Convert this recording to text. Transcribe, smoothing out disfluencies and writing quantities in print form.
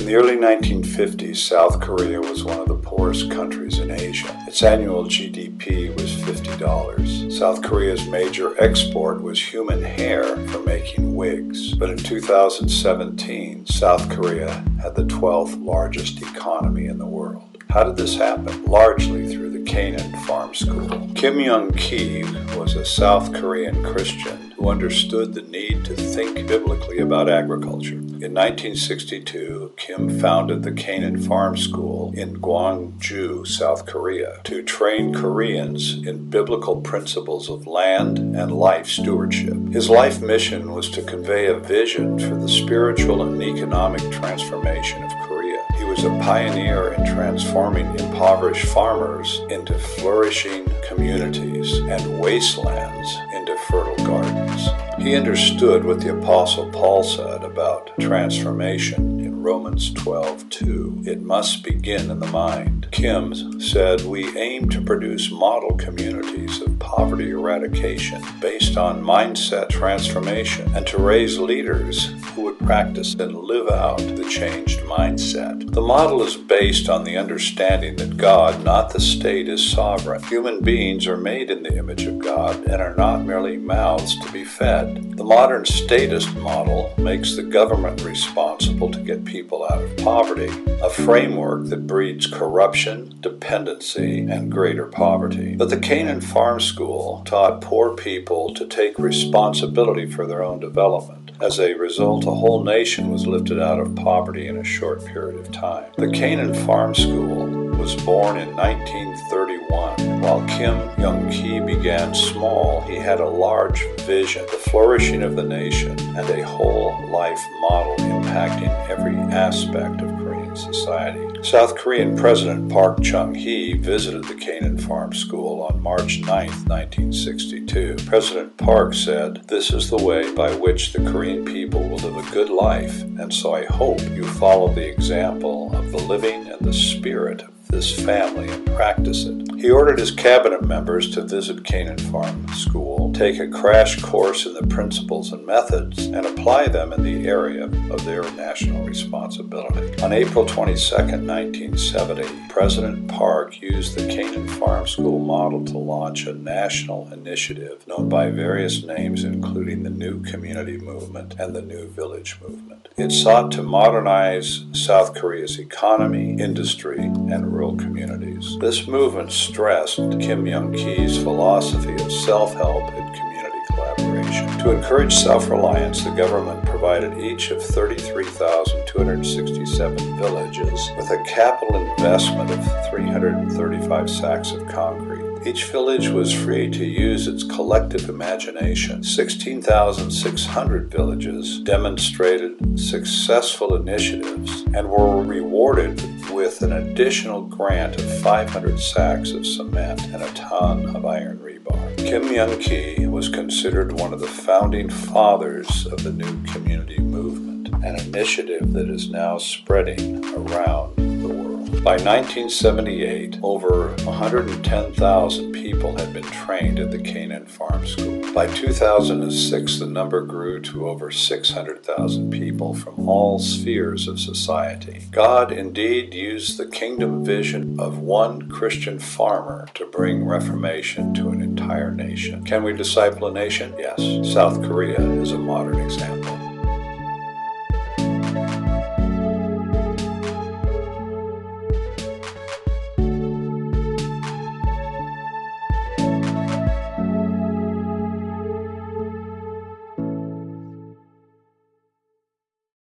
In the early 1950s, South Korea was one of the poorest countries in Asia. Its annual GDP was $50. South Korea's major export was human hair for making wigs. But in 2017, South Korea had the 12th largest economy in the world. How did this happen? Largely through the Canaan Farm School. Kim Young-ki was a South Korean Christian who understood the need to think biblically about agriculture. In 1962, Kim founded the Canaan Farm School in Gwangju, South Korea, to train Koreans in biblical principles of land and life stewardship. His life mission was to convey a vision for the spiritual and economic transformation of Korea. He was a pioneer in transforming impoverished farmers into flourishing communities and wastelands into fertile gardens. He understood what the Apostle Paul said about transformation in Romans 12:2. It must begin in the mind. Kim said, "We aim to produce model communities of poverty eradication based on mindset transformation and to raise leaders who would practice and live out the changed mindset." The model is based on the understanding that God, not the state, is sovereign. Human beings are made in the image of God and are not merely mouths to be fed. The modern statist model makes the government responsible to get people out of poverty, a framework that breeds corruption, dependency, and greater poverty. But the Canaan Farm School taught poor people to take responsibility for their own development. As a result, a whole nation was lifted out of poverty in a short period of time. The Canaan Farm School was born in 1931. While Kim Young-ki began small, he had a large vision, the flourishing of the nation, and a whole life model impacting every aspect of Korean society. South Korean President Park Chung-hee visited the Canaan Farm School on March 9, 1962. President Park said, "This is the way by which the Korean people will live a good life, and so I hope you follow the example of the living and the spirit of this family and practice it." He ordered his cabinet members to visit Canaan Farm School, take a crash course in the principles and methods, and apply them in the area of their national responsibility. On April 22, 1970, President Park used the Canaan Farm School model to launch a national initiative known by various names, including the New Community Movement and the New Village Movement. It sought to modernize South Korea's economy, industry, and rural communities. This movement stressed Kim Young-ki's philosophy of self-help and community collaboration. To encourage self-reliance, the government provided each of 33,267 villages with a capital investment of 335 sacks of concrete. Each village was free to use its collective imagination. 16,600 villages demonstrated successful initiatives and were rewarded with an additional grant of 500 sacks of cement and a ton of iron rebar. Kim Young-ki was considered one of the founding fathers of the New Community Movement, an initiative that is now spreading around the world. By 1978, over 110,000 people had been trained at the Canaan Farm School. By 2006, the number grew to over 600,000 people from all spheres of society. God indeed used the kingdom vision of one Christian farmer to bring reformation to an entire nation. Can we disciple a nation? Yes. South Korea is a modern example.